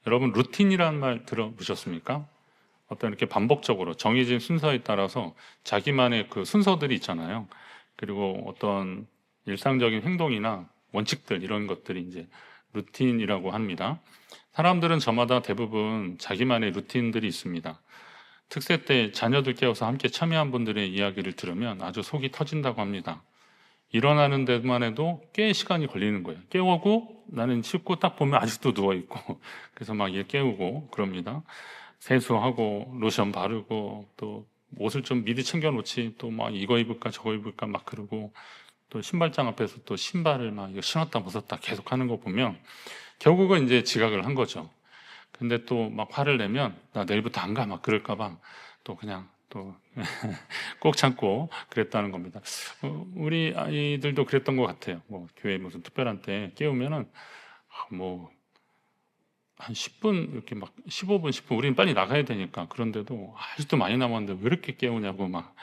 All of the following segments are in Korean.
여러분 루틴이라는 말 들어보셨습니까? 어떤 이렇게 반복적으로 정해진 순서에 따라서 자기만의 그 순서들이 있잖아요. 그리고 어떤 일상적인 행동이나 원칙들 이런 것들이 이제 루틴이라고 합니다. 사람들은 저마다 대부분 자기만의 루틴들이 있습니다. 특세 때 자녀들 깨워서 함께 참여한 분들의 이야기를 들으면 아주 속이 터진다고 합니다. 일어나는 데만 해도 꽤 시간이 걸리는 거예요. 깨우고 나는 씻고 딱 보면 아직도 누워있고 그래서 막 얘 깨우고 그럽니다. 세수하고 로션 바르고 또 옷을 좀 미리 챙겨놓지 또 막 이거 입을까 저거 입을까 막 그러고 또 신발장 앞에서 또 신발을 막 이거 신었다 벗었다 계속 하는 거 보면 결국은 이제 지각을 한 거죠. 근데 또 막 화를 내면 나 내일부터 안 가 막 그럴까 봐 또 그냥 또 꼭 참고 그랬다는 겁니다. 우리 아이들도 그랬던 것 같아요. 뭐 교회 무슨 특별한 때 깨우면은 뭐 한 10분 이렇게 막 15분 10분 우리는 빨리 나가야 되니까 그런데도 아직도 많이 남았는데 왜 이렇게 깨우냐고 막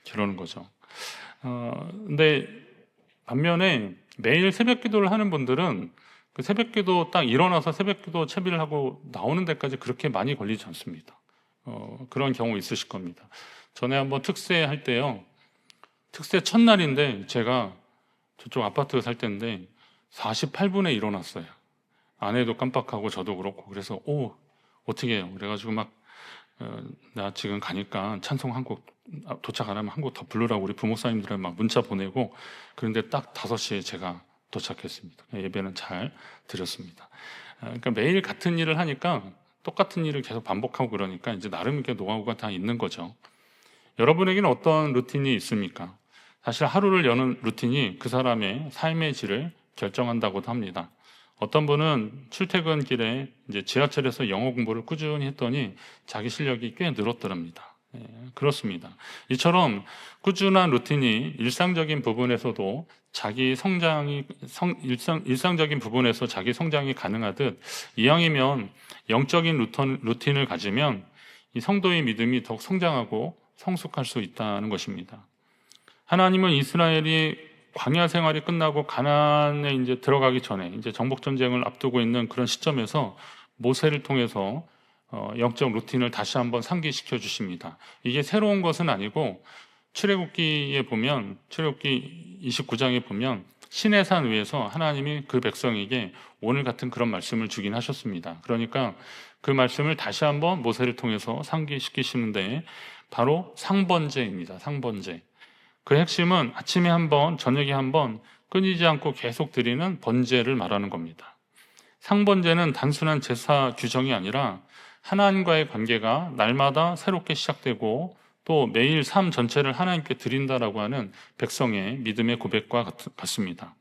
그러는 거죠. 근데 반면에 매일 새벽 기도를 하는 분들은 그 새벽 기도 딱 일어나서 새벽 기도 채비를 하고 나오는 데까지 그렇게 많이 걸리지 않습니다. 그런 경우 있으실 겁니다. 전에 한번 특세 할 때요. 특세 첫날인데 제가 저쪽 아파트 살 때인데 48분에 일어났어요. 아내도 깜빡하고 저도 그렇고 그래서 어떻게 해요? 그래가지고 막 나 지금 가니까 찬송 한 곡 도착 안 하면 한 곡 더 부르라고 우리 부목사님들은 막 문자 보내고 그런데 딱 5시에 제가 도착했습니다. 예배는 잘 드렸습니다. 그러니까 매일 같은 일을 하니까 똑같은 일을 계속 반복하고 그러니까 이제 나름 이렇게 노하우가 다 있는 거죠. 여러분에게는 어떤 루틴이 있습니까? 사실 하루를 여는 루틴이 그 사람의 삶의 질을 결정한다고도 합니다. 어떤 분은 출퇴근길에 이제 지하철에서 영어 공부를 꾸준히 했더니 자기 실력이 꽤 늘었더랍니다. 그렇습니다. 이처럼 꾸준한 루틴이 일상적인 부분에서도 자기 성장이 일상적인 부분에서 자기 성장이 가능하듯 이왕이면 영적인 루틴을 가지면 이 성도의 믿음이 더욱 성장하고 성숙할 수 있다는 것입니다. 하나님은 이스라엘이 광야 생활이 끝나고 가나안에 이제 들어가기 전에 이제 정복 전쟁을 앞두고 있는 그런 시점에서 모세를 통해서 영적 루틴을 다시 한번 상기시켜 주십니다. 이게 새로운 것은 아니고 출애굽기에 보면 출애굽기 29장에 보면 시내산 위에서 하나님이 그 백성에게 오늘 같은 그런 말씀을 주긴 하셨습니다. 그러니까 그 말씀을 다시 한번 모세를 통해서 상기시키시는데 바로 상번제입니다. 상번제. 그 핵심은 아침에 한 번, 저녁에 한 번 끊이지 않고 계속 드리는 번제를 말하는 겁니다. 상번제는 단순한 제사 규정이 아니라 하나님과의 관계가 날마다 새롭게 시작되고 또 매일 삶 전체를 하나님께 드린다라고 하는 백성의 믿음의 고백과 같습니다.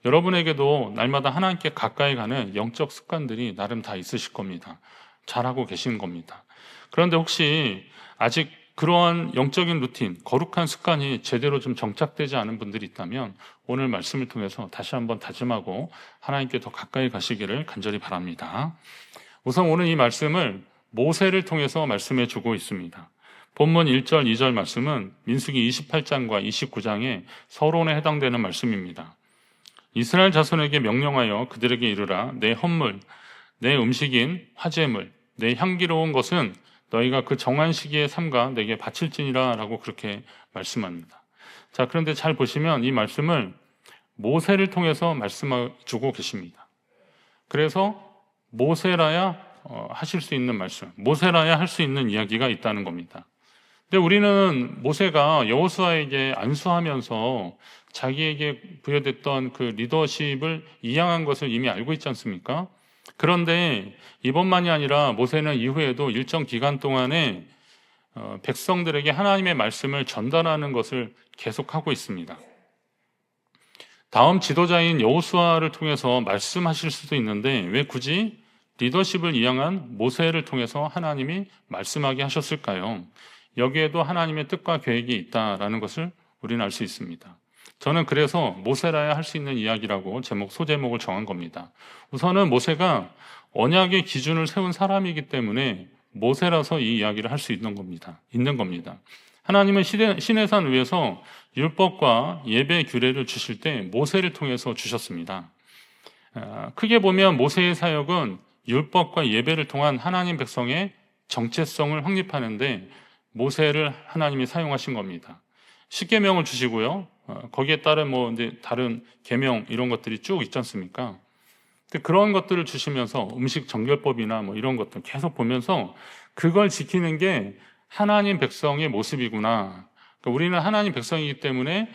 여러분에게도 날마다 하나님께 가까이 가는 영적 습관들이 나름 다 있으실 겁니다. 잘하고 계신 겁니다. 그런데 혹시 아직 그러한 영적인 루틴, 거룩한 습관이 제대로 좀 정착되지 않은 분들이 있다면 오늘 말씀을 통해서 다시 한번 다짐하고 하나님께 더 가까이 가시기를 간절히 바랍니다. 우선 오늘 이 말씀을 모세를 통해서 말씀해 주고 있습니다. 본문 1절, 2절 말씀은 민수기 28장과 29장의 서론에 해당되는 말씀입니다. 이스라엘 자손에게 명령하여 그들에게 이르라. 내 헌물, 내 음식인 화제물, 내 향기로운 것은 너희가 그 정한 시기에 삼가 내게 바칠지니라 라고 그렇게 말씀합니다. 자, 그런데 잘 보시면 이 말씀을 모세를 통해서 말씀해주고 계십니다. 그래서 모세라야 하실 수 있는 말씀, 모세라야 할 수 있는 이야기가 있다는 겁니다. 근데 우리는 모세가 여호수아에게 안수하면서 자기에게 부여됐던 그 리더십을 이양한 것을 이미 알고 있지 않습니까? 그런데 이번만이 아니라 모세는 이후에도 일정 기간 동안에 백성들에게 하나님의 말씀을 전달하는 것을 계속하고 있습니다. 다음 지도자인 여호수아를 통해서 말씀하실 수도 있는데 왜 굳이 리더십을 이양한 모세를 통해서 하나님이 말씀하게 하셨을까요? 여기에도 하나님의 뜻과 계획이 있다라는 것을 우리는 알 수 있습니다. 저는 그래서 모세라야 할 수 있는 이야기라고 소제목을 정한 겁니다. 우선은 모세가 언약의 기준을 세운 사람이기 때문에 모세라서 이 이야기를 할 수 있는 겁니다. 하나님은 시내산 위에서 율법과 예배 규례를 주실 때 모세를 통해서 주셨습니다. 크게 보면 모세의 사역은 율법과 예배를 통한 하나님 백성의 정체성을 확립하는데 모세를 하나님이 사용하신 겁니다. 십계명을 주시고요. 거기에 따른 뭐 이제 다른 계명 이런 것들이 쭉 있지 않습니까? 근데 그런 것들을 주시면서 음식 정결법이나 뭐 이런 것들 계속 보면서 그걸 지키는 게 하나님 백성의 모습이구나. 그러니까 우리는 하나님 백성이기 때문에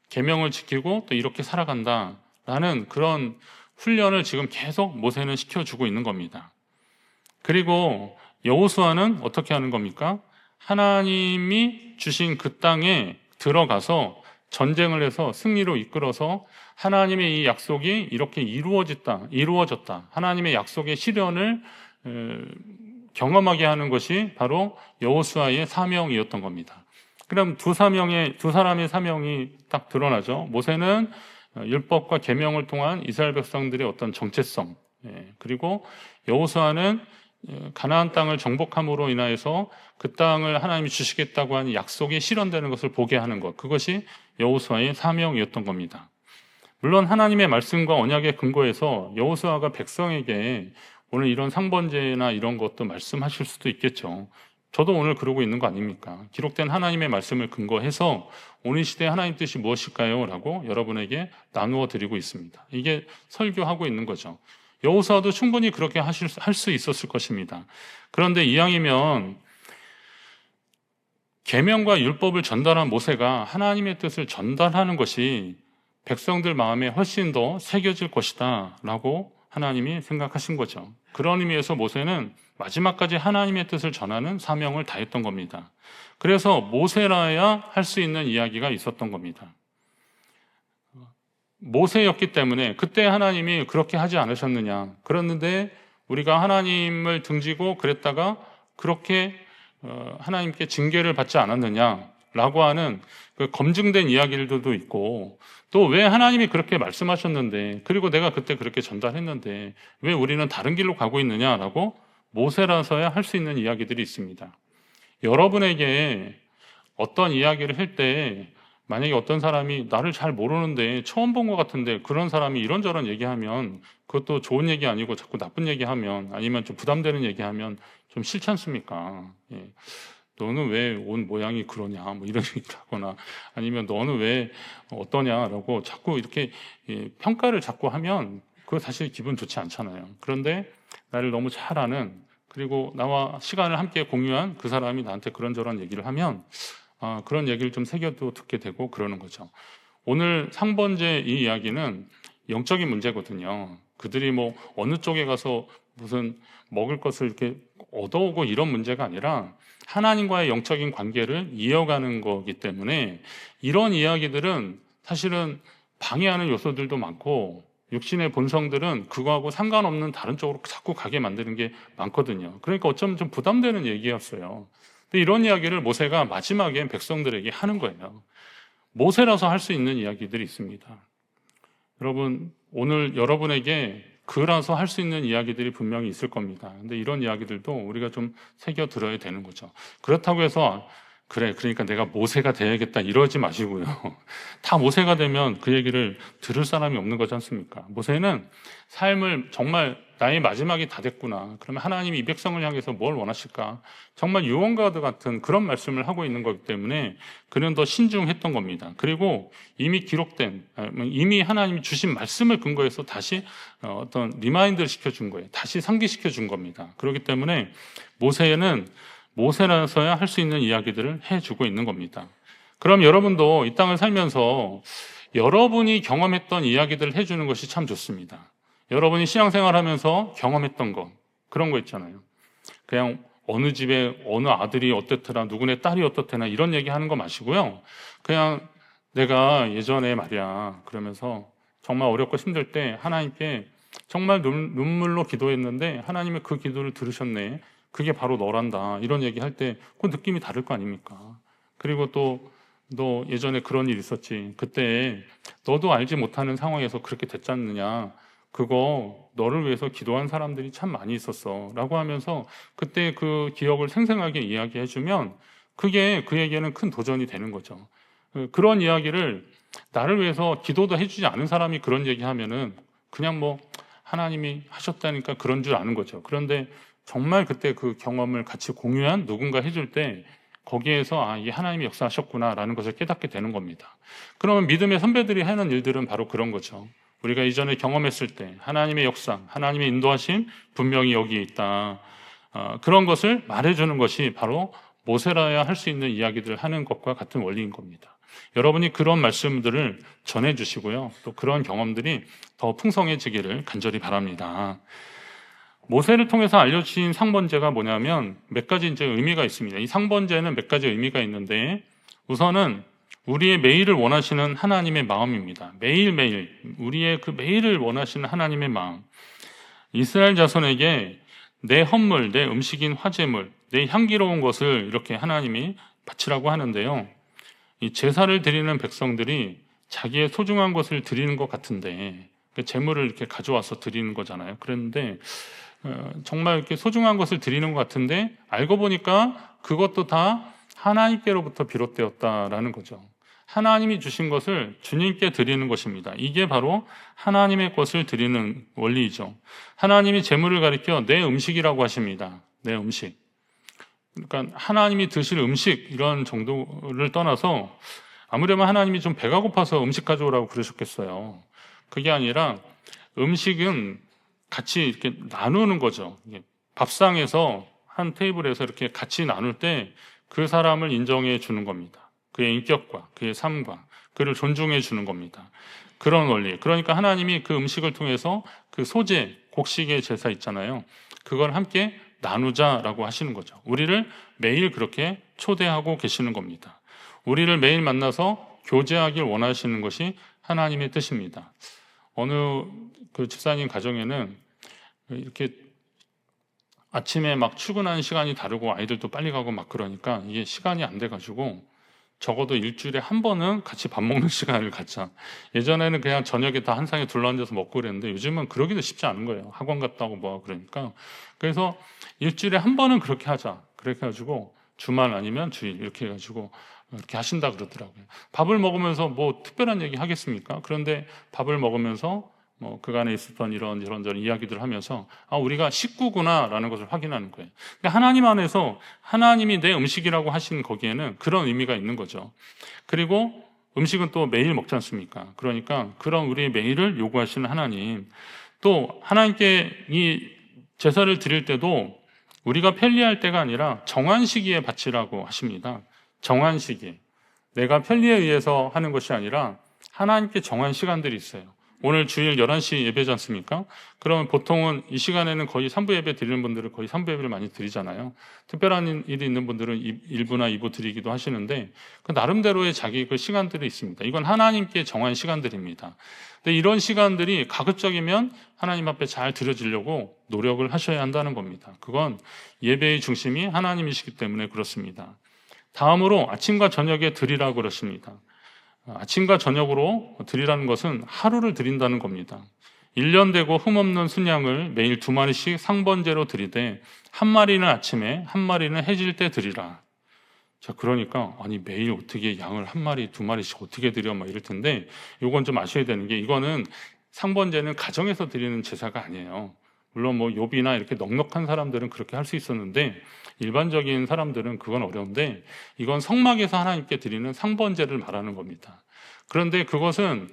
계명을 지키고 또 이렇게 살아간다라는 그런 훈련을 지금 계속 모세는 시켜주고 있는 겁니다. 그리고 여호수아는 어떻게 하는 겁니까? 하나님이 주신 그 땅에 들어가서 전쟁을 해서 승리로 이끌어서 하나님의 이 약속이 이렇게 이루어졌다. 하나님의 약속의 실현을 경험하게 하는 것이 바로 여호수아의 사명이었던 겁니다. 그럼 두 사람의 사명이 딱 드러나죠. 모세는 율법과 계명을 통한 이스라엘 백성들의 어떤 정체성, 그리고 여호수아는 가나안 땅을 정복함으로 인하여서 그 땅을 하나님이 주시겠다고 하는 약속이 실현되는 것을 보게 하는 것, 그것이 여호수아의 사명이었던 겁니다. 물론 하나님의 말씀과 언약의 근거에서 여호수아가 백성에게 오늘 이런 상번제나 이런 것도 말씀하실 수도 있겠죠. 저도 오늘 그러고 있는 거 아닙니까? 기록된 하나님의 말씀을 근거해서 오늘 시대의 하나님 뜻이 무엇일까요? 라고 여러분에게 나누어 드리고 있습니다. 이게 설교하고 있는 거죠. 여호수아도 충분히 그렇게 할 수 있었을 것입니다. 그런데 이왕이면 계명과 율법을 전달한 모세가 하나님의 뜻을 전달하는 것이 백성들 마음에 훨씬 더 새겨질 것이다 라고 하나님이 생각하신 거죠. 그런 의미에서 모세는 마지막까지 하나님의 뜻을 전하는 사명을 다했던 겁니다. 그래서 모세라야 할 수 있는 이야기가 있었던 겁니다. 모세였기 때문에 그때 하나님이 그렇게 하지 않으셨느냐. 그랬는데 우리가 하나님을 등지고 그랬다가 그렇게 하나님께 징계를 받지 않았느냐라고 하는 그 검증된 이야기들도 있고, 또 왜 하나님이 그렇게 말씀하셨는데, 그리고 내가 그때 그렇게 전달했는데 왜 우리는 다른 길로 가고 있느냐라고 모세라서야 할 수 있는 이야기들이 있습니다. 여러분에게 어떤 이야기를 할 때 만약에 어떤 사람이 나를 잘 모르는데 처음 본 것 같은데 그런 사람이 이런저런 얘기하면 그것도 좋은 얘기 아니고 자꾸 나쁜 얘기하면, 아니면 좀 부담되는 얘기하면 좀 싫지 않습니까? 예. 너는 왜 옷 모양이 그러냐 뭐 이런 얘기를 하거나, 아니면 너는 왜 어떠냐라고 자꾸 이렇게 평가를 자꾸 하면 그거 사실 기분 좋지 않잖아요. 그런데 나를 너무 잘 아는, 그리고 나와 시간을 함께 공유한 그 사람이 나한테 그런저런 얘기를 하면 그런 얘기를 좀 새겨도 듣게 되고 그러는 거죠. 오늘 상번제 이 이야기는 영적인 문제거든요. 그들이 뭐 어느 쪽에 가서 무슨 먹을 것을 이렇게 얻어오고 이런 문제가 아니라 하나님과의 영적인 관계를 이어가는 거기 때문에 이런 이야기들은 사실은 방해하는 요소들도 많고 육신의 본성들은 그거하고 상관없는 다른 쪽으로 자꾸 가게 만드는 게 많거든요. 그러니까 어쩌면 좀 부담되는 얘기였어요. 근데 이런 이야기를 모세가 마지막에 백성들에게 하는 거예요. 모세라서 할 수 있는 이야기들이 있습니다. 여러분, 오늘 여러분에게 그라서 할 수 있는 이야기들이 분명히 있을 겁니다. 근데 이런 이야기들도 우리가 좀 새겨 들어야 되는 거죠. 그렇다고 해서 그러니까 내가 모세가 돼야겠다 이러지 마시고요. 다 모세가 되면 그 얘기를 들을 사람이 없는 거지 않습니까? 모세는 삶을 정말 나의 마지막이 다 됐구나. 그러면 하나님이 이 백성을 향해서 뭘 원하실까? 정말 유언과도 같은 그런 말씀을 하고 있는 거기 때문에 그는 더 신중했던 겁니다. 그리고 이미 하나님이 주신 말씀을 근거해서 다시 어떤 리마인드를 시켜준 거예요. 다시 상기시켜준 겁니다. 그렇기 때문에 모세는 모세라서야 할 수 있는 이야기들을 해주고 있는 겁니다. 그럼 여러분도 이 땅을 살면서 여러분이 경험했던 이야기들을 해주는 것이 참 좋습니다. 여러분이 신앙생활 하면서 경험했던 것, 그런 거 있잖아요. 그냥 어느 집에 어느 아들이 어땠더라, 누구네 딸이 어떻더라 이런 얘기 하는 거 마시고요. 그냥 내가 예전에 말이야 그러면서 정말 어렵고 힘들 때 하나님께 정말 눈물로 기도했는데 하나님이 그 기도를 들으셨네. 그게 바로 너란다. 이런 얘기 할 때 그 느낌이 다를 거 아닙니까? 그리고 또 너 예전에 그런 일 있었지. 그때 너도 알지 못하는 상황에서 그렇게 됐지 않느냐. 그거 너를 위해서 기도한 사람들이 참 많이 있었어 라고 하면서 그때 그 기억을 생생하게 이야기해주면 그게 그에게는 큰 도전이 되는 거죠. 그런 이야기를 나를 위해서 기도도 해주지 않은 사람이 그런 얘기하면은 그냥 뭐 하나님이 하셨다니까 그런 줄 아는 거죠. 그런데 정말 그때 그 경험을 같이 공유한 누군가 해줄 때 거기에서 이게 하나님이 역사하셨구나라는 것을 깨닫게 되는 겁니다. 그러면 믿음의 선배들이 하는 일들은 바로 그런 거죠. 우리가 이전에 경험했을 때 하나님의 역사, 하나님의 인도하심 분명히 여기에 있다. 그런 것을 말해주는 것이 바로 모세라야 할 수 있는 이야기들을 하는 것과 같은 원리인 겁니다. 여러분이 그런 말씀들을 전해주시고요. 또 그런 경험들이 더 풍성해지기를 간절히 바랍니다. 모세를 통해서 알려주신 상번제가 뭐냐면 몇 가지 이제 의미가 있습니다. 이 상번제는 몇 가지 의미가 있는데 우선은 우리의 매일을 원하시는 하나님의 마음입니다. 매일매일 우리의 그 매일을 원하시는 하나님의 마음. 이스라엘 자손에게 내 헌물, 내 음식인 화제물, 내 향기로운 것을 이렇게 하나님이 바치라고 하는데요. 이 제사를 드리는 백성들이 자기의 소중한 것을 드리는 것 같은데 제물을 이렇게 가져와서 드리는 거잖아요. 그런데 정말 이렇게 소중한 것을 드리는 것 같은데 알고 보니까 그것도 다 하나님께로부터 비롯되었다라는 거죠. 하나님이 주신 것을 주님께 드리는 것입니다. 이게 바로 하나님의 것을 드리는 원리이죠. 하나님이 제물을 가리켜 내 음식이라고 하십니다. 내 음식. 그러니까 하나님이 드실 음식 이런 정도를 떠나서 아무려면 하나님이 좀 배가 고파서 음식 가져오라고 그러셨겠어요. 그게 아니라 음식은 같이 이렇게 나누는 거죠. 밥상에서 한 테이블에서 이렇게 같이 나눌 때 그 사람을 인정해 주는 겁니다. 그의 인격과 그의 삶과 그를 존중해 주는 겁니다. 그런 원리. 그러니까 하나님이 그 음식을 통해서 그 소제, 곡식의 제사 있잖아요. 그걸 함께 나누자라고 하시는 거죠. 우리를 매일 그렇게 초대하고 계시는 겁니다. 우리를 매일 만나서 교제하길 원하시는 것이 하나님의 뜻입니다. 어느 그 집사님 가정에는 이렇게 아침에 막 출근하는 시간이 다르고 아이들도 빨리 가고 막 그러니까 이게 시간이 안 돼가지고 적어도 일주일에 한 번은 같이 밥 먹는 시간을 갖자. 예전에는 그냥 저녁에 다 한 상에 둘러앉아서 먹고 그랬는데 요즘은 그러기도 쉽지 않은 거예요. 학원 갔다 오고 뭐 그러니까. 그래서 일주일에 한 번은 그렇게 하자. 그렇게 해가지고 주말 아니면 주일 이렇게 해가지고 이렇게 하신다 그러더라고요. 밥을 먹으면서 뭐 특별한 얘기 하겠습니까? 그런데 밥을 먹으면서 뭐 그간에 있었던 이런저런 이야기들을 하면서 우리가 식구구나라는 것을 확인하는 거예요. 그러니까 하나님 안에서 하나님이 내 음식이라고 하신 거기에는 그런 의미가 있는 거죠. 그리고 음식은 또 매일 먹지 않습니까? 그러니까 그런 우리의 매일을 요구하시는 하나님, 또 하나님께 이 제사를 드릴 때도 우리가 편리할 때가 아니라 정한 시기에 바치라고 하십니다. 정한 시기. 내가 편리에 의해서 하는 것이 아니라 하나님께 정한 시간들이 있어요. 오늘 주일 11시 예배지 않습니까? 그러면 보통은 이 시간에는 거의 3부 예배 드리는 분들은 거의 3부 예배를 많이 드리잖아요. 특별한 일이 있는 분들은 1부나 2부 드리기도 하시는데 그 나름대로의 자기 그 시간들이 있습니다. 이건 하나님께 정한 시간들입니다. 근데 이런 시간들이 가급적이면 하나님 앞에 잘 드려지려고 노력을 하셔야 한다는 겁니다. 그건 예배의 중심이 하나님이시기 때문에 그렇습니다. 다음으로 아침과 저녁에 드리라고 그러십니다. 아침과 저녁으로 드리라는 것은 하루를 드린다는 겁니다. 1년 되고 흠없는 순양을 매일 2마리씩 상번제로 드리되 한 마리는 아침에 한 마리는 해질 때 드리라. 자, 그러니까 매일 어떻게 양을 한 마리 2마리씩 어떻게 드려 막 이럴 텐데 이건 좀 아셔야 되는 게 이거는 상번제는 가정에서 드리는 제사가 아니에요. 물론 뭐 욥이나 이렇게 넉넉한 사람들은 그렇게 할 수 있었는데 일반적인 사람들은 그건 어려운데 이건 성막에서 하나님께 드리는 상번제를 말하는 겁니다. 그런데 그것은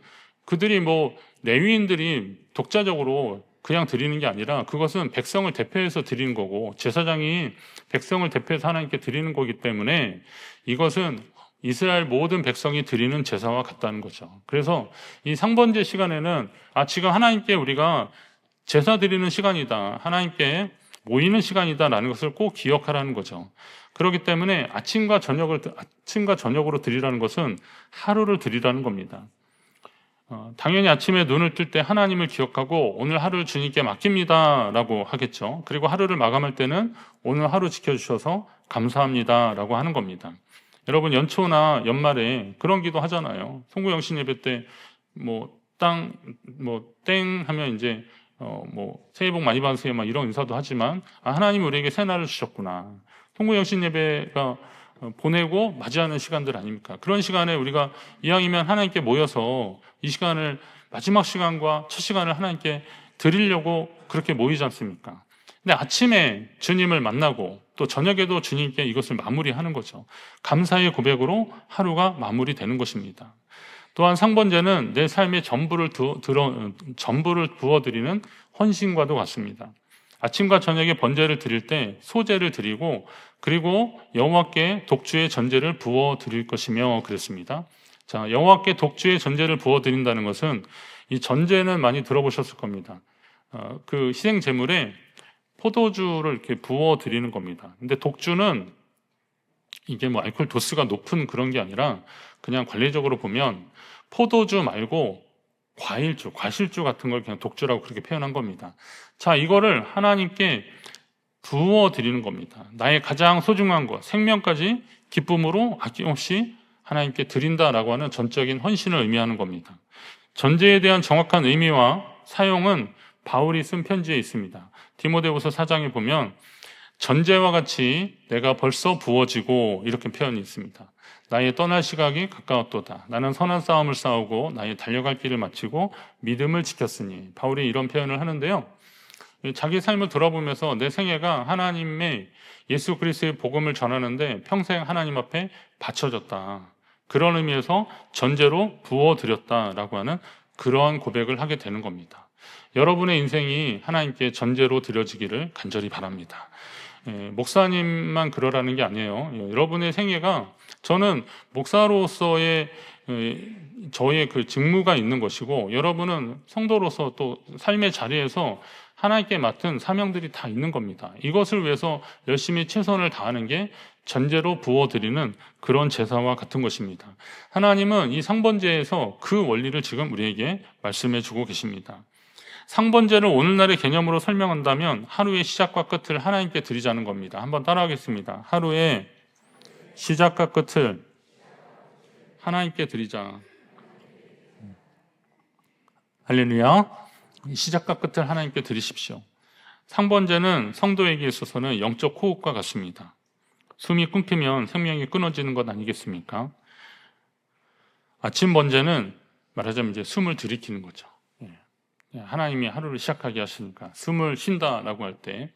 그들이 뭐 레위인들이 독자적으로 그냥 드리는 게 아니라 그것은 백성을 대표해서 드리는 거고 제사장이 백성을 대표해서 하나님께 드리는 거기 때문에 이것은 이스라엘 모든 백성이 드리는 제사와 같다는 거죠. 그래서 이 상번제 시간에는 지금 하나님께 우리가 제사 드리는 시간이다. 하나님께 모이는 시간이다라는 것을 꼭 기억하라는 거죠. 그렇기 때문에 아침과 저녁으로 드리라는 것은 하루를 드리라는 겁니다. 당연히 아침에 눈을 뜰 때 하나님을 기억하고 오늘 하루를 주님께 맡깁니다 라고 하겠죠. 그리고 하루를 마감할 때는 오늘 하루 지켜주셔서 감사합니다 라고 하는 겁니다. 여러분 연초나 연말에 그런 기도 하잖아요. 송구영신 예배 때 땡 하면 이제 새해 복 많이 받으세요 막 이런 인사도 하지만 하나님 우리에게 새날을 주셨구나. 송구영신 예배가 보내고 맞이하는 시간들 아닙니까? 그런 시간에 우리가 이왕이면 하나님께 모여서 이 시간을 마지막 시간과 첫 시간을 하나님께 드리려고 그렇게 모이지 않습니까? 근데 아침에 주님을 만나고 또 저녁에도 주님께 이것을 마무리하는 거죠. 감사의 고백으로 하루가 마무리되는 것입니다. 또한 상번제는 내 삶의 전부를 부어드리는 헌신과도 같습니다. 아침과 저녁에 번제를 드릴 때 소제를 드리고 그리고 여호와께 독주의 전제를 부어 드릴 것이며 그랬습니다. 자, 여호와께 독주의 전제를 부어 드린다는 것은 이 전제는 많이 들어보셨을 겁니다. 그 희생 제물에 포도주를 이렇게 부어 드리는 겁니다. 근데 독주는 이게 뭐 알코올 도수가 높은 그런 게 아니라 그냥 관리적으로 보면 포도주 말고 과일주, 과실주 같은 걸 그냥 독주라고 그렇게 표현한 겁니다. 자, 이거를 하나님께 부어 드리는 겁니다. 나의 가장 소중한 것, 생명까지 기쁨으로 아낌없이 하나님께 드린다라고 하는 전적인 헌신을 의미하는 겁니다. 전제에 대한 정확한 의미와 사용은 바울이 쓴 편지에 있습니다. 디모데후서 4장에 보면 전제와 같이 내가 벌써 부어지고 이렇게 표현이 있습니다. 나의 떠날 시각이 가까웠도다. 나는 선한 싸움을 싸우고 나의 달려갈 길을 마치고 믿음을 지켰으니. 바울이 이런 표현을 하는데요. 자기 삶을 돌아보면서 내 생애가 하나님의 예수 그리스도의 복음을 전하는데 평생 하나님 앞에 바쳐졌다. 그런 의미에서 전제로 부어드렸다라고 하는 그러한 고백을 하게 되는 겁니다. 여러분의 인생이 하나님께 전제로 드려지기를 간절히 바랍니다. 목사님만 그러라는 게 아니에요. 여러분의 생애가 저는 목사로서의 저의 그 직무가 있는 것이고 여러분은 성도로서 또 삶의 자리에서 하나님께 맡은 사명들이 다 있는 겁니다. 이것을 위해서 열심히 최선을 다하는 게 전제로 부어드리는 그런 제사와 같은 것입니다. 하나님은 이 상번제에서 그 원리를 지금 우리에게 말씀해 주고 계십니다. 상번제를 오늘날의 개념으로 설명한다면 하루의 시작과 끝을 하나님께 드리자는 겁니다. 한번 따라하겠습니다. 하루의 시작과 끝을 하나님께 드리자. 할렐루야. 시작과 끝을 하나님께 드리십시오. 상번제는 성도에게 있어서는 영적 호흡과 같습니다. 숨이 끊기면 생명이 끊어지는 것 아니겠습니까? 아침 번제는 말하자면 이제 숨을 들이키는 거죠. 하나님이 하루를 시작하게 하시니까 숨을 쉰다라고 할 때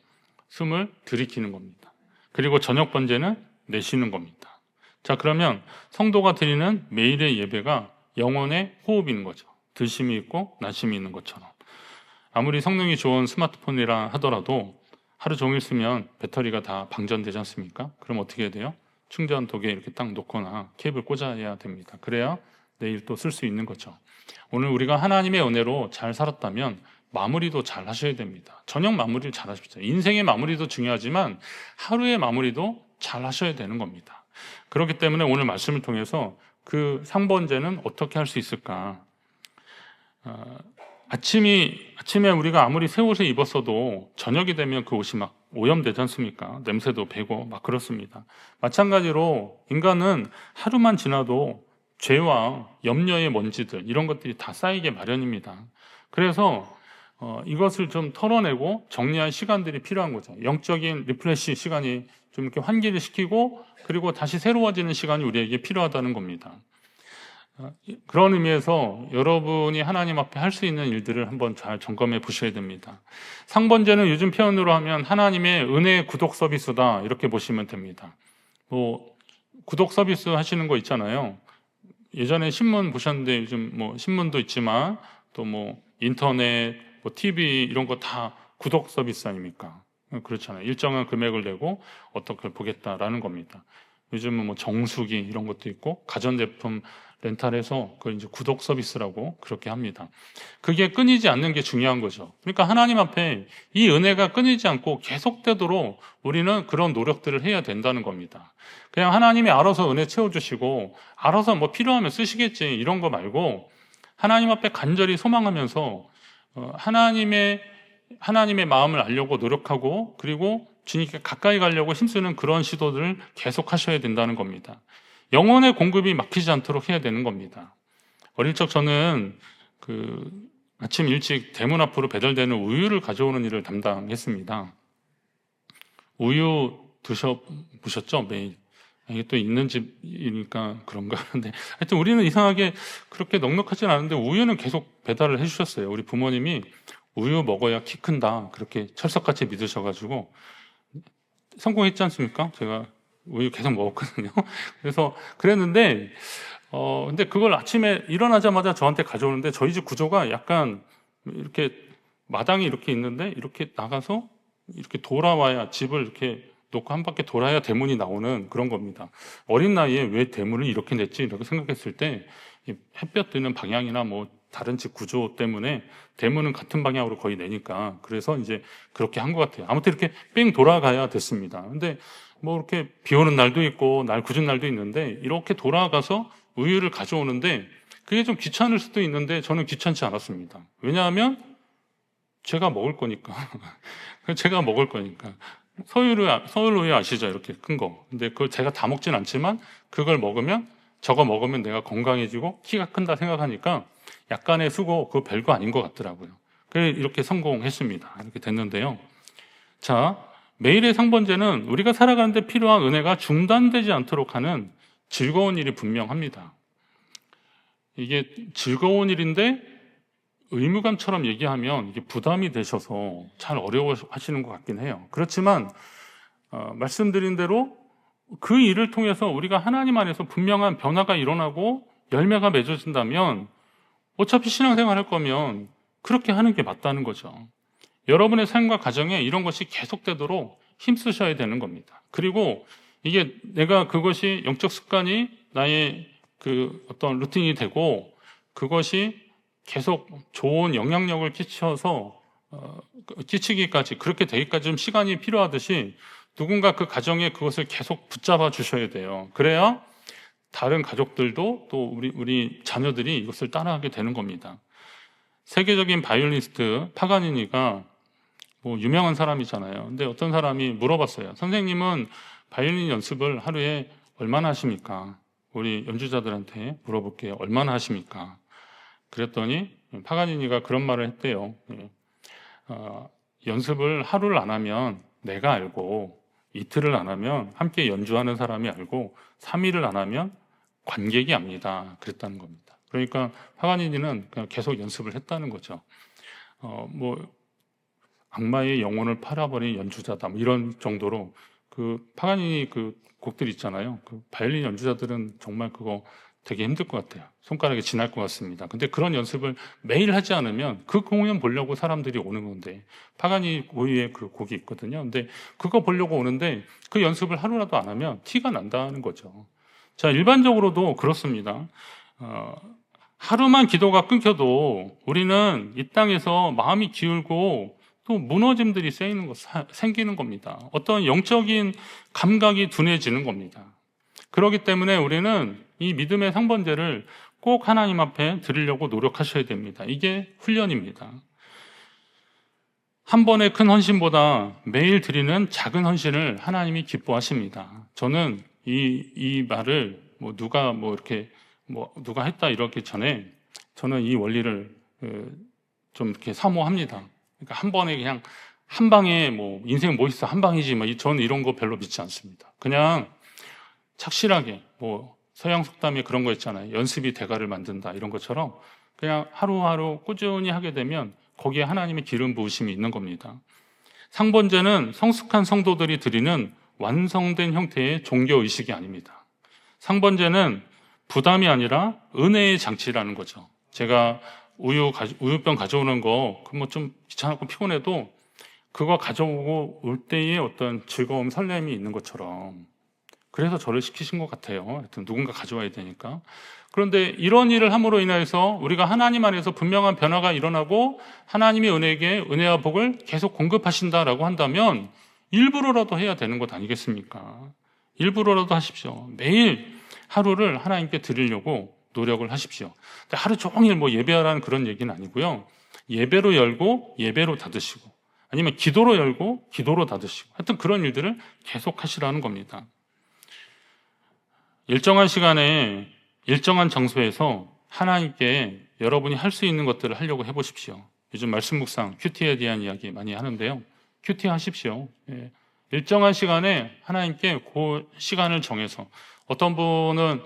숨을 들이키는 겁니다. 그리고 저녁 번제는 내쉬는 겁니다. 자, 그러면 성도가 드리는 매일의 예배가 영혼의 호흡인 거죠. 들심이 있고 날심이 있는 것처럼. 아무리 성능이 좋은 스마트폰이라 하더라도 하루 종일 쓰면 배터리가 다 방전되지 않습니까? 그럼 어떻게 해야 돼요? 충전 도구에 이렇게 딱 놓거나 케이블 꽂아야 됩니다. 그래야 내일 또 쓸 수 있는 거죠. 오늘 우리가 하나님의 은혜로 잘 살았다면 마무리도 잘 하셔야 됩니다. 저녁 마무리를 잘 하십시오. 인생의 마무리도 중요하지만 하루의 마무리도 잘 하셔야 되는 겁니다. 그렇기 때문에 오늘 말씀을 통해서 그 상번제는 어떻게 할 수 있을까? 아침에 우리가 아무리 새 옷을 입었어도 저녁이 되면 그 옷이 막 오염되지 않습니까? 냄새도 배고 막 그렇습니다. 마찬가지로 인간은 하루만 지나도 죄와 염려의 먼지들 이런 것들이 다 쌓이게 마련입니다. 그래서 이것을 좀 털어내고 정리할 시간들이 필요한 거죠. 영적인 리프레시 시간이 좀 이렇게 환기를 시키고 그리고 다시 새로워지는 시간이 우리에게 필요하다는 겁니다. 그런 의미에서 여러분이 하나님 앞에 할 수 있는 일들을 한번 잘 점검해 보셔야 됩니다. 상번제는 요즘 표현으로 하면 하나님의 은혜 구독 서비스다 이렇게 보시면 됩니다. 뭐 구독 서비스 하시는 거 있잖아요. 예전에 신문 보셨는데 요즘 뭐 신문도 있지만 또 뭐 인터넷, 뭐 TV 이런 거 다 구독 서비스 아닙니까? 그렇잖아요. 일정한 금액을 내고 어떻게 보겠다라는 겁니다. 요즘은 뭐 정수기 이런 것도 있고 가전제품 렌탈해서 그걸 이제 구독 서비스라고 그렇게 합니다. 그게 끊이지 않는 게 중요한 거죠. 그러니까 하나님 앞에 이 은혜가 끊이지 않고 계속되도록 우리는 그런 노력들을 해야 된다는 겁니다. 그냥 하나님이 알아서 은혜 채워주시고 알아서 뭐 필요하면 쓰시겠지 이런 거 말고 하나님 앞에 간절히 소망하면서 하나님의 마음을 알려고 노력하고 그리고 주님께 가까이 가려고 힘쓰는 그런 시도들을 계속 하셔야 된다는 겁니다. 영혼의 공급이 막히지 않도록 해야 되는 겁니다. 어릴 적 저는 아침 일찍 대문 앞으로 배달되는 우유를 가져오는 일을 담당했습니다. 우유 드셔보셨죠? 매일. 이게 또 있는 집이니까 그런가 하는데 하여튼 우리는 이상하게 그렇게 넉넉하진 않은데 우유는 계속 배달을 해주셨어요. 우리 부모님이 우유 먹어야 키 큰다. 그렇게 철석같이 믿으셔가지고 성공했지 않습니까? 제가 우유 계속 먹었거든요. 그래서 그랬는데, 근데 그걸 아침에 일어나자마자 저한테 가져오는데 저희 집 구조가 약간 이렇게 마당이 이렇게 있는데 이렇게 나가서 이렇게 돌아와야 집을 이렇게 놓고 한 바퀴 돌아야 대문이 나오는 그런 겁니다. 어린 나이에 왜 대문을 이렇게 냈지? 이렇게 생각했을 때 이 햇볕 드는 방향이나 뭐 다른 집 구조 때문에 대문은 같은 방향으로 거의 내니까 그래서 이제 그렇게 한 것 같아요. 아무튼 이렇게 뺑 돌아가야 됐습니다. 근데 뭐 이렇게 비 오는 날도 있고 날 굳은 날도 있는데 이렇게 돌아가서 우유를 가져오는데 그게 좀 귀찮을 수도 있는데 저는 귀찮지 않았습니다. 왜냐하면 제가 먹을 거니까. 제가 먹을 거니까. 서울 우유 아시죠? 이렇게 큰 거. 근데 그걸 제가 다 먹진 않지만 그걸 먹으면 저거 먹으면 내가 건강해지고 키가 큰다 생각하니까 약간의 수고 그거 별거 아닌 것 같더라고요. 그래서 이렇게 성공했습니다. 이렇게 됐는데요. 자, 매일의 상번제는 우리가 살아가는데 필요한 은혜가 중단되지 않도록 하는 즐거운 일이 분명합니다. 이게 즐거운 일인데 의무감처럼 얘기하면 이게 부담이 되셔서 잘 어려워하시는 것 같긴 해요. 그렇지만 말씀드린 대로 그 일을 통해서 우리가 하나님 안에서 분명한 변화가 일어나고 열매가 맺어진다면 어차피 신앙생활 할 거면 그렇게 하는 게 맞다는 거죠. 여러분의 삶과 가정에 이런 것이 계속되도록 힘쓰셔야 되는 겁니다. 그리고 이게 내가 그것이 영적 습관이 나의 그 어떤 루틴이 되고 그것이 계속 좋은 영향력을 끼치기까지 그렇게 되기까지 좀 시간이 필요하듯이 누군가 그 가정에 그것을 계속 붙잡아 주셔야 돼요. 그래야 다른 가족들도 또 우리 자녀들이 이것을 따라하게 되는 겁니다. 세계적인 바이올리니스트 파가니니가 뭐 유명한 사람이잖아요. 근데 어떤 사람이 물어봤어요. 선생님은 바이올린 연습을 하루에 얼마나 하십니까? 우리 연주자들한테 물어볼게요. 얼마나 하십니까? 그랬더니 파가니니가 그런 말을 했대요. 연습을 하루를 안 하면 내가 알고, 이틀을 안 하면 함께 연주하는 사람이 알고, 3일을 안 하면 관객이 압니다. 그랬다는 겁니다. 그러니까 파가니니는 그냥 계속 연습을 했다는 거죠. 뭐 악마의 영혼을 팔아버린 연주자다, 뭐 이런 정도로 그 파가니니 그 곡들 있잖아요. 그 바이올린 연주자들은 정말 그거 되게 힘들 것 같아요. 손가락이 지날 것 같습니다. 근데 그런 연습을 매일 하지 않으면 그 공연 보려고 사람들이 오는 건데, 파가니 고유의 그 곡이 있거든요. 근데 그거 보려고 오는데 그 연습을 하루라도 안 하면 티가 난다는 거죠. 자, 일반적으로도 그렇습니다. 하루만 기도가 끊겨도 우리는 이 땅에서 마음이 기울고 또 무너짐들이 생기는 겁니다. 어떤 영적인 감각이 둔해지는 겁니다. 그렇기 때문에 우리는 이 믿음의 상번제를 꼭 하나님 앞에 드리려고 노력하셔야 됩니다. 이게 훈련입니다. 한 번의 큰 헌신보다 매일 드리는 작은 헌신을 하나님이 기뻐하십니다. 저는 이 말을 누가 했다 이러기 전에 저는 이 원리를 좀 이렇게 사모합니다. 그러니까 한 번에 그냥 한 방에 인생 뭐 있어 한 방이지 저는 이런 거 별로 믿지 않습니다. 그냥 착실하게 서양 속담에 그런 거 있잖아요. 연습이 대가를 만든다 이런 것처럼 그냥 하루하루 꾸준히 하게 되면 거기에 하나님의 기름 부으심이 있는 겁니다. 상번제는 성숙한 성도들이 드리는 완성된 형태의 종교의식이 아닙니다. 상번제는 부담이 아니라 은혜의 장치라는 거죠. 제가 우유병 가져오는 거 좀 귀찮고 피곤해도 그거 가져오고 올 때의 어떤 즐거움, 설렘이 있는 것처럼 그래서 저를 시키신 것 같아요. 하여튼 누군가 가져와야 되니까. 그런데 이런 일을 함으로 인해서 우리가 하나님 안에서 분명한 변화가 일어나고 하나님의 은혜와 복을 계속 공급하신다라고 한다면 일부러라도 해야 되는 것 아니겠습니까? 일부러라도 하십시오. 매일 하루를 하나님께 드리려고 노력을 하십시오. 하루 종일 예배하라는 그런 얘기는 아니고요. 예배로 열고 예배로 닫으시고 아니면 기도로 열고 기도로 닫으시고 하여튼 그런 일들을 계속 하시라는 겁니다. 일정한 시간에 일정한 장소에서 하나님께 여러분이 할 수 있는 것들을 하려고 해보십시오. 요즘 말씀 묵상 큐티에 대한 이야기 많이 하는데요. 큐티 하십시오. 일정한 시간에 하나님께 그 시간을 정해서 어떤 분은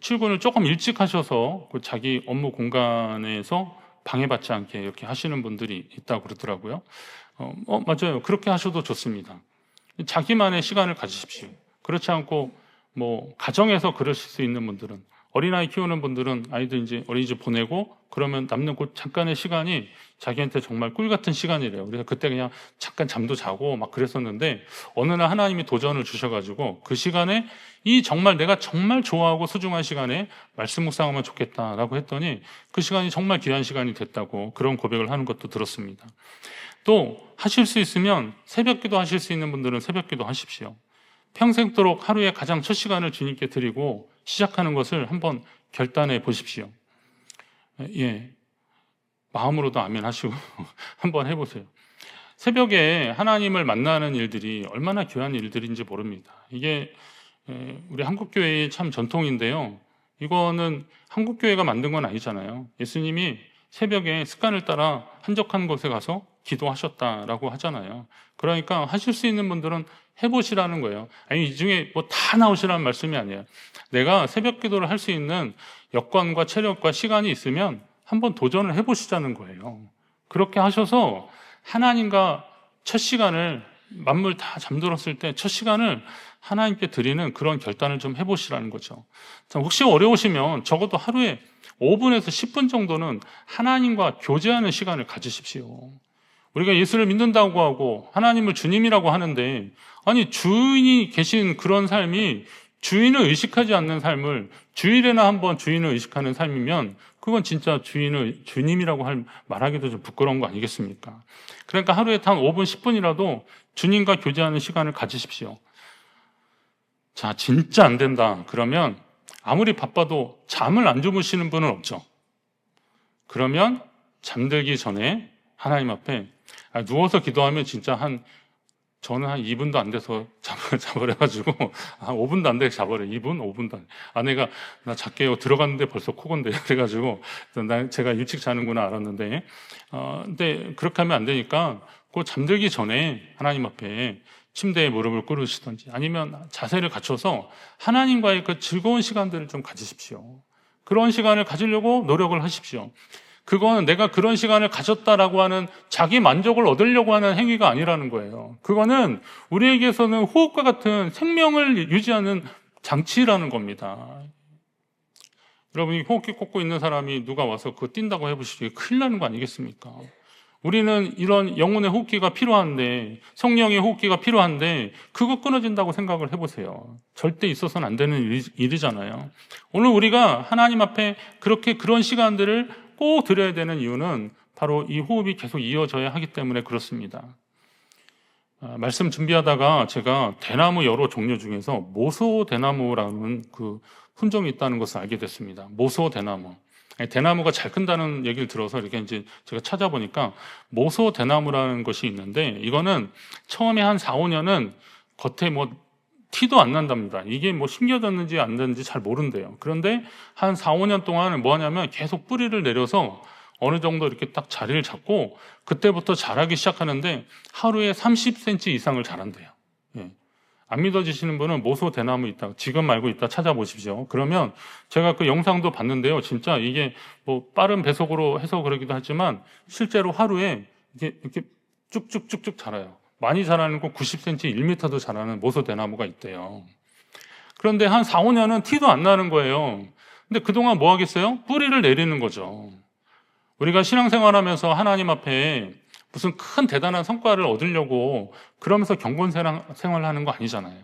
출근을 조금 일찍 하셔서 그 자기 업무 공간에서 방해받지 않게 이렇게 하시는 분들이 있다고 그러더라고요. 맞아요. 그렇게 하셔도 좋습니다. 자기만의 시간을 가지십시오. 그렇지 않고 뭐 가정에서 그러실 수 있는 분들은, 어린아이 키우는 분들은 아이들 이제 어린이집 보내고 그러면 남는 그 잠깐의 시간이 자기한테 정말 꿀 같은 시간이래요. 그래서 그때 그냥 잠깐 잠도 자고 막 그랬었는데, 어느 날 하나님이 도전을 주셔가지고 그 시간에 이 정말 내가 정말 좋아하고 소중한 시간에 말씀 묵상하면 좋겠다라고 했더니 그 시간이 정말 귀한 시간이 됐다고 그런 고백을 하는 것도 들었습니다. 또 하실 수 있으면 새벽기도 하실 수 있는 분들은 새벽기도 하십시오. 평생도록 하루에 가장 첫 시간을 주님께 드리고 시작하는 것을 한번 결단해 보십시오. 예, 마음으로도 아멘 하시고 한번 해보세요. 새벽에 하나님을 만나는 일들이 얼마나 귀한 일들인지 모릅니다. 이게 우리 한국교회의 참 전통인데요. 이거는 한국교회가 만든 건 아니잖아요. 예수님이 새벽에 습관을 따라 한적한 곳에 가서 기도하셨다라고 하잖아요. 그러니까 하실 수 있는 분들은 해보시라는 거예요. 아니, 이 중에 뭐 다 나오시라는 말씀이 아니에요. 내가 새벽 기도를 할 수 있는 여건과 체력과 시간이 있으면 한번 도전을 해보시자는 거예요. 그렇게 하셔서 하나님과 첫 시간을, 만물 다 잠들었을 때 첫 시간을 하나님께 드리는 그런 결단을 좀 해보시라는 거죠. 혹시 어려우시면 적어도 하루에 5분에서 10분 정도는 하나님과 교제하는 시간을 가지십시오. 우리가 예수를 믿는다고 하고 하나님을 주님이라고 하는데, 아니, 주인이 계신 그런 삶이 주인을 의식하지 않는 삶을 주일에나 한번 주인을 의식하는 삶이면 그건 진짜 주인을 주님이라고 말하기도 좀 부끄러운 거 아니겠습니까? 그러니까 하루에 단 5분, 10분이라도 주님과 교제하는 시간을 가지십시오. 자, 진짜 안 된다. 그러면 아무리 바빠도 잠을 안 주무시는 분은 없죠. 그러면 잠들기 전에 하나님 앞에 누워서 기도하면 진짜 저는 한 2분도 안 돼서 자버려가지고 5분도 안 되게 자버려. 2분? 5분도 안 돼. 아내가 나 잘게요. 들어갔는데 벌써 코곤데. 그래가지고 제가 일찍 자는구나 알았는데, 근데 그렇게 하면 안 되니까 그 잠들기 전에 하나님 앞에 침대에 무릎을 꿇으시든지 아니면 자세를 갖춰서 하나님과의 그 즐거운 시간들을 좀 가지십시오. 그런 시간을 가지려고 노력을 하십시오. 그거는 내가 그런 시간을 가졌다라고 하는 자기 만족을 얻으려고 하는 행위가 아니라는 거예요. 그거는 우리에게서는 호흡과 같은 생명을 유지하는 장치라는 겁니다. 여러분이 호흡기 꽂고 있는 사람이 누가 와서 그거 뛴다고 해보시죠. 큰일 나는 거 아니겠습니까? 우리는 이런 영혼의 호흡기가 필요한데, 성령의 호흡기가 필요한데 그거 끊어진다고 생각을 해보세요. 절대 있어서는 안 되는 일이잖아요. 오늘 우리가 하나님 앞에 그런 시간들을 꼭 드려야 되는 이유는 바로 이 호흡이 계속 이어져야 하기 때문에 그렇습니다. 말씀 준비하다가 제가 대나무 여러 종류 중에서 모소대나무라는 그 품종이 있다는 것을 알게 됐습니다. 모소대나무. 대나무가 잘 큰다는 얘기를 들어서 이렇게 이제 제가 찾아보니까 모소대나무라는 것이 있는데, 이거는 처음에 한 4, 5년은 겉에 뭐 티도 안 난답니다. 이게 뭐 심겨졌는지 안 됐는지 잘 모른대요. 그런데 한 4, 5년 동안은 뭐 하냐면 계속 뿌리를 내려서 어느 정도 이렇게 딱 자리를 잡고 그때부터 자라기 시작하는데 하루에 30cm 이상을 자란대요. 예. 안 믿어지시는 분은 모소대나무 있다, 지금 말고 있다 찾아보십시오. 그러면 제가 그 영상도 봤는데요. 진짜 이게 뭐 빠른 배속으로 해서 그러기도 하지만 실제로 하루에 이렇게 쭉쭉쭉쭉 자라요. 많이 자라는 거 90cm, 1m도 자라는 모소대나무가 있대요. 그런데 한 4, 5년은 티도 안 나는 거예요. 근데 그동안 뭐 하겠어요? 뿌리를 내리는 거죠. 우리가 신앙생활하면서 하나님 앞에 무슨 큰 대단한 성과를 얻으려고 그러면서 경건 생활하는 거 아니잖아요.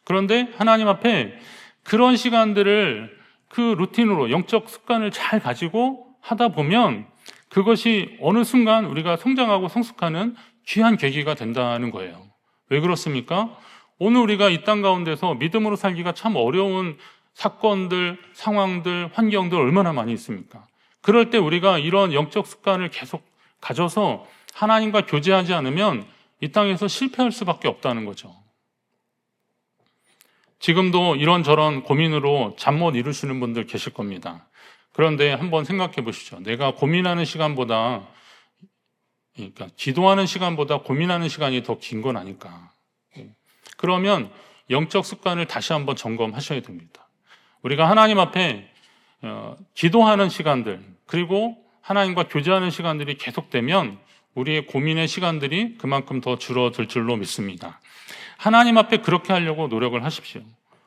그런데 하나님 앞에 그런 시간들을 그 루틴으로 영적 습관을 잘 가지고 하다 보면 그것이 어느 순간 우리가 성장하고 성숙하는 귀한 계기가 된다는 거예요. 왜 그렇습니까? 오늘 우리가 이 땅 가운데서 믿음으로 살기가 참 어려운 사건들, 상황들, 환경들 얼마나 많이 있습니까? 그럴 때 우리가 이런 영적 습관을 계속 가져서 하나님과 교제하지 않으면 이 땅에서 실패할 수밖에 없다는 거죠. 지금도 이런저런 고민으로 잠 못 이루시는 분들 계실 겁니다. 그런데 한번 생각해 보시죠. 내가 고민하는 시간보다, 그러니까 기도하는 시간보다 고민하는 시간이 더 긴 건 아닐까. 그러면 영적 습관을 다시 한번 점검하셔야 됩니다. 우리가 하나님 앞에 기도하는 시간들, 그리고 하나님과 교제하는 시간들이 계속되면 우리의 고민의 시간들이 그만큼 더 줄어들 줄로 믿습니다. 하나님 앞에 그렇게 하려고 노력을 하십시오.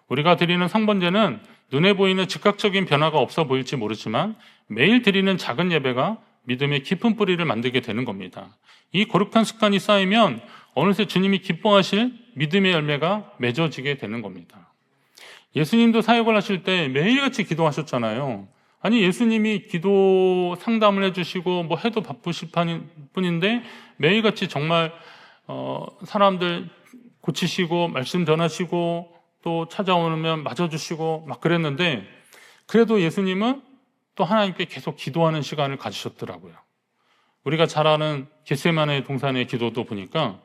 우리가 드리는 상번제는 눈에 보이는 즉각적인 변화가 없어 보일지 모르지만 매일 드리는 작은 예배가 믿음의 깊은 뿌리를 만들게 되는 겁니다. 이 거룩한 습관이 쌓이면 어느새 주님이 기뻐하실 믿음의 열매가 맺어지게 되는 겁니다. 예수님도 사역을 하실 때 매일같이 기도하셨잖아요. 아니, 예수님이 기도 상담을 해주시고 뭐 해도 바쁘실 뿐인데 매일같이 정말 사람들 고치시고 말씀 전하시고 또 찾아오면 맞아주시고 막 그랬는데, 그래도 예수님은 또 하나님께 계속 기도하는 시간을 가지셨더라고요. 우리가 잘 아는 겟세마네 동산의 기도도 보니까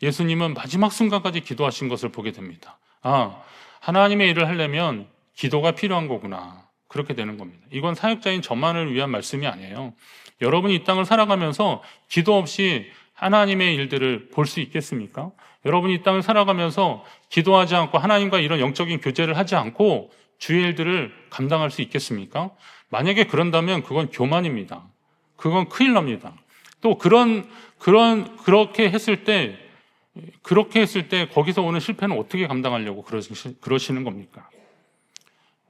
예수님은 마지막 순간까지 기도하신 것을 보게 됩니다. 아, 하나님의 일을 하려면 기도가 필요한 거구나. 그렇게 되는 겁니다. 이건 사역자인 저만을 위한 말씀이 아니에요. 여러분이 이 땅을 살아가면서 기도 없이 하나님의 일들을 볼 수 있겠습니까? 여러분이 이 땅을 살아가면서 기도하지 않고 하나님과 이런 영적인 교제를 하지 않고 주의 일들을 감당할 수 있겠습니까? 만약에 그런다면 그건 교만입니다. 그건 큰일 납니다. 또 그렇게 했을 때 거기서 오는 실패는 어떻게 감당하려고 그러시는 겁니까?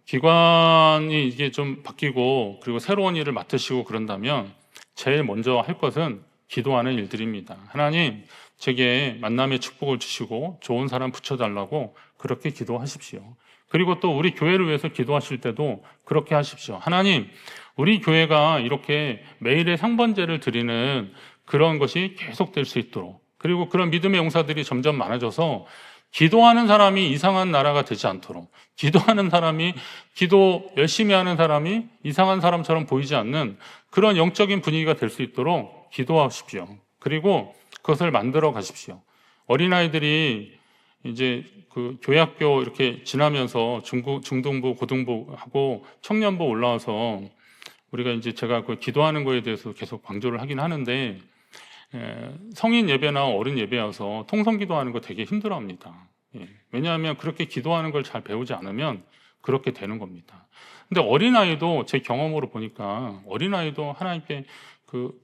기관이 이게 좀 바뀌고 그리고 새로운 일을 맡으시고 그런다면 제일 먼저 할 것은 기도하는 일들입니다. 하나님, 제게 만남의 축복을 주시고 좋은 사람 붙여달라고 그렇게 기도하십시오. 그리고 또 우리 교회를 위해서 기도하실 때도 그렇게 하십시오. 하나님, 우리 교회가 이렇게 매일의 상번제를 드리는 그런 것이 계속될 수 있도록, 그리고 그런 믿음의 용사들이 점점 많아져서 기도하는 사람이 이상한 나라가 되지 않도록, 기도하는 사람이, 기도 열심히 하는 사람이 이상한 사람처럼 보이지 않는 그런 영적인 분위기가 될 수 있도록 기도하십시오. 그리고 그것을 만들어 가십시오. 어린아이들이 이제 그 교회학교 이렇게 지나면서 중등부, 고등부하고 청년부 올라와서 우리가 이제 제가 그 기도하는 거에 대해서 계속 강조를 하긴 하는데, 성인 예배나 어른 예배 와서 통성 기도하는 거 되게 힘들어합니다. 왜냐하면 그렇게 기도하는 걸 잘 배우지 않으면 그렇게 되는 겁니다. 근데 어린아이도 제 경험으로 보니까 어린아이도 하나님께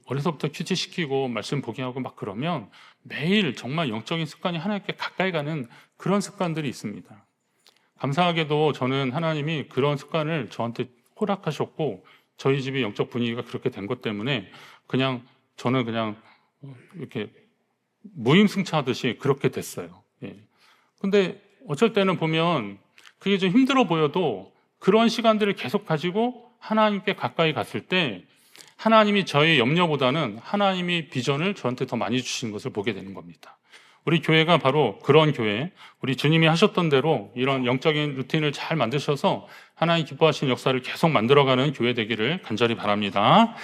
어려서부터 큐티시키고 말씀 보게 하고 막 그러면 매일 정말 영적인 습관이 하나님께 가까이 가는 그런 습관들이 있습니다. 감사하게도 저는 하나님이 그런 습관을 저한테 허락하셨고 저희 집이 영적 분위기가 그렇게 된 것 때문에 저는 그냥 이렇게 무임승차하듯이 그렇게 됐어요. 근데 어쩔 때는 보면 그게 좀 힘들어 보여도 그런 시간들을 계속 가지고 하나님께 가까이 갔을 때 하나님이 저의 염려보다는 하나님이 비전을 저한테 더 많이 주신 것을 보게 되는 겁니다. 우리 교회가 바로 그런 교회, 우리 주님이 하셨던 대로 이런 영적인 루틴을 잘 만드셔서 하나님 기뻐하시는 역사를 계속 만들어가는 교회 되기를 간절히 바랍니다.